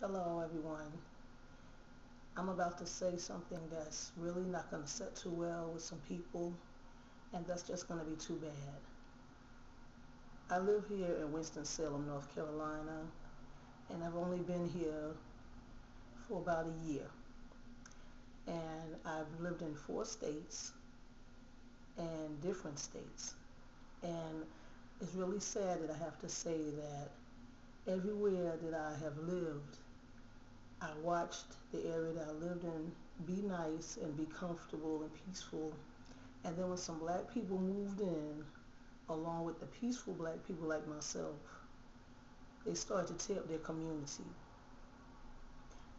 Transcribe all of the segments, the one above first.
Hello everyone. I'm about to say something that's really not going to sit too well with some people, and that's just going to be too bad. I live here in Winston-Salem, North Carolina, and I've only been here for about a year. And I've lived in 4 states and different states. And it's really sad that I have to say that everywhere that I have lived, I watched the area that I lived in be nice and be comfortable and peaceful. And then when some black people moved in, along with the peaceful black people like myself, they started to tear up their community.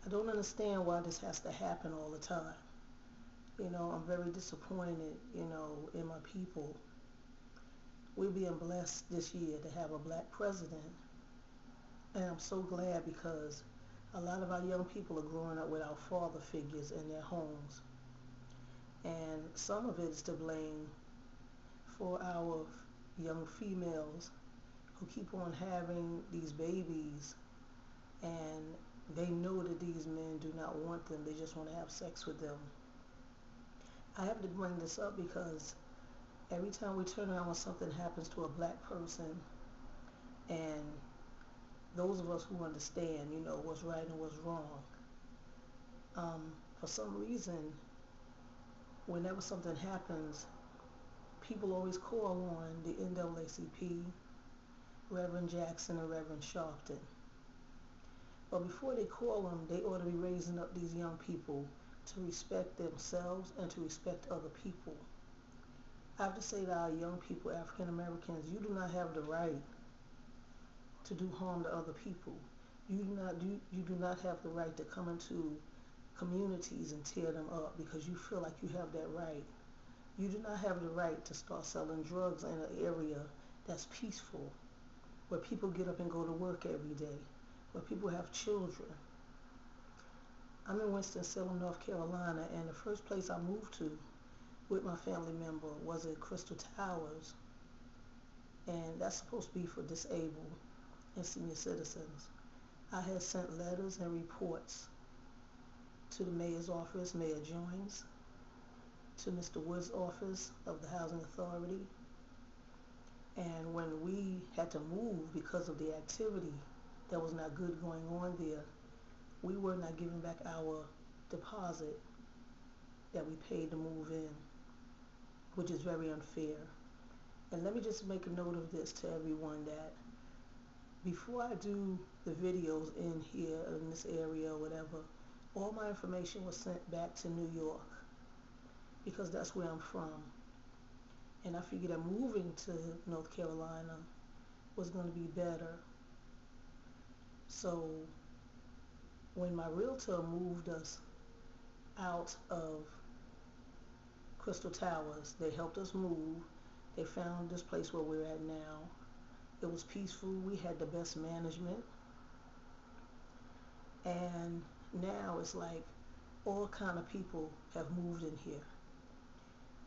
I don't understand why this has to happen all the time. I'm very disappointed, in my people. We're being blessed this year to have a black president. And I'm so glad because a lot of our young people are growing up without father figures in their homes. And some of it is to blame for our young females who keep on having these babies, and they know that these men do not want them. They just want to have sex with them. I have to bring this up because every time we turn around when something happens to a black person, and those of us who understand, what's right and what's wrong, for some reason, whenever something happens, people always call on the NAACP, Reverend Jackson and Reverend Sharpton. But before they call them, they ought to be raising up these young people to respect themselves and to respect other people. I have to say to our young people, African Americans, you do not have the right to do harm to other people. You do not have the right to come into communities and tear them up because you feel like you have that right. You do not have the right to start selling drugs in an area that's peaceful, where people get up and go to work every day, where people have children. I'm in Winston-Salem, North Carolina, and the first place I moved to with my family member was at Crystal Towers, and that's supposed to be for disabled and senior citizens. I had sent letters and reports to the mayor's office, Mayor Jones, to Mr. Wood's office of the Housing Authority, and when we had to move because of the activity that was not good going on there, we were not giving back our deposit that we paid to move in, which is very unfair. And let me just make a note of this to everyone, that before I do the videos in here, in this area or whatever, all my information was sent back to New York because that's where I'm from. And I figured that moving to North Carolina was going to be better. So when my realtor moved us out of Crystal Towers, they helped us move. They found this place where we're at now. It was peaceful. We had the best management. And now it's like all kind of people have moved in here.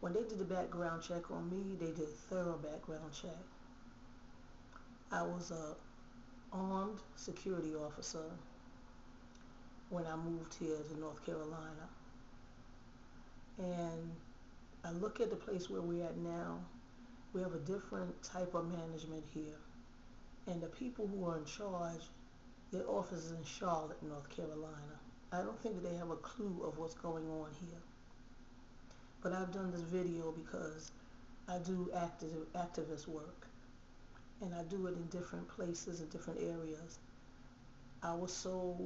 When they did the background check on me, they did a thorough background check. I was a armed security officer when I moved here to North Carolina. And I look at the place where we're at now. We have a different type of management here. And the people who are in charge, their office is in Charlotte, North Carolina. I don't think that they have a clue of what's going on here. But I've done this video because I do activist work. And I do it in different places, in different areas. I was so,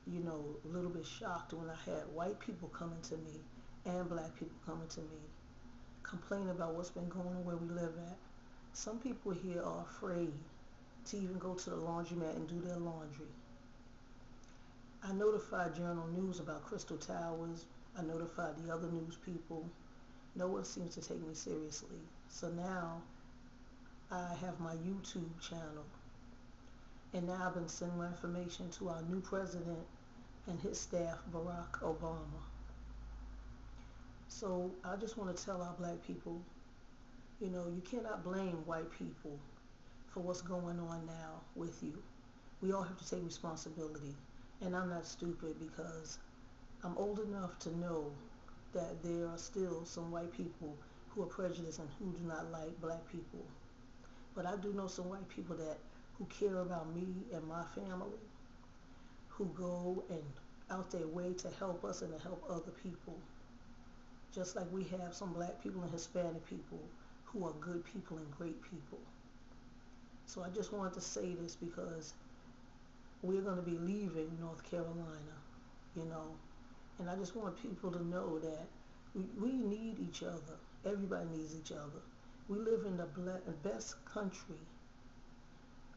a little bit shocked when I had white people coming to me and black people coming to me, complaining about what's been going on where we live at. Some people here are afraid to even go to the laundromat and do their laundry. I notified Journal News about Crystal Towers. I notified the other news people. No one seems to take me seriously. So now I have my YouTube channel. And now I've been sending my information to our new president and his staff, Barack Obama. So I just want to tell our black people, you cannot blame white people for what's going on now with you. We all have to take responsibility. And I'm not stupid because I'm old enough to know that there are still some white people who are prejudiced and who do not like black people. But I do know some white people that who care about me and my family, who go and out their way to help us and to help other people. Just like we have some black people and Hispanic people who are good people and great people. So I just wanted to say this because we're going to be leaving North Carolina, you know, and I just want people to know that we need each other. Everybody needs each other. We live in the best country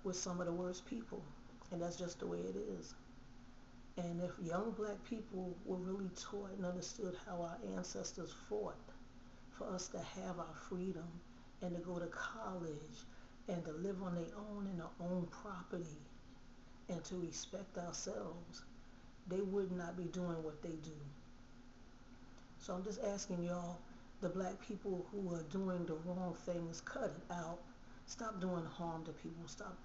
with some of the worst people, and that's just the way it is. And if young black people were really taught and understood how our ancestors fought for us to have our freedom and to go to college and to live on their own and their own property and to respect ourselves, they would not be doing what they do. So I'm just asking y'all, the black people who are doing the wrong things, cut it out. Stop doing harm to people. Stop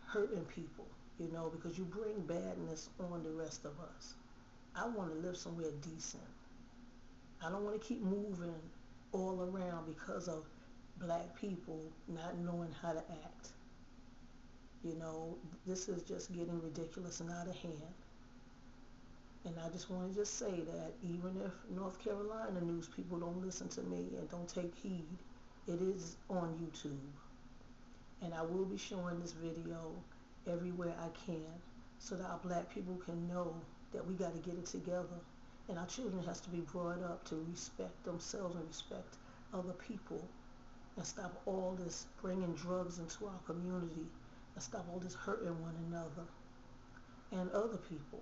hurting people, you know, because you bring badness on the rest of us. I want to live somewhere decent. I don't want to keep moving all around because of black people not knowing how to act. You know, this is just getting ridiculous and out of hand. And I just want to just say that even if North Carolina news people don't listen to me and don't take heed, it is on YouTube. And I will be showing this video everywhere I can so that our black people can know that we got to get it together. And our children has to be brought up to respect themselves and respect other people and stop all this bringing drugs into our community and stop all this hurting one another and other people.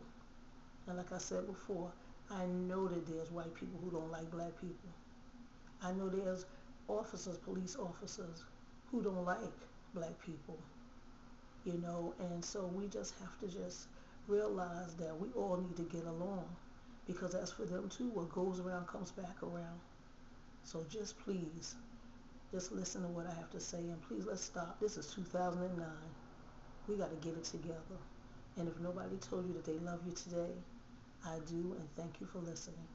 And like I said before, I know that there's white people who don't like black people. I know there's officers, police officers, who don't like black people, you know, and so we just have to just realize that we all need to get along because as for them too, what goes around comes back around. So just please, just listen to what I have to say and please let's stop. This is 2009. We got to get it together. And if nobody told you that they love you today, I do, and thank you for listening.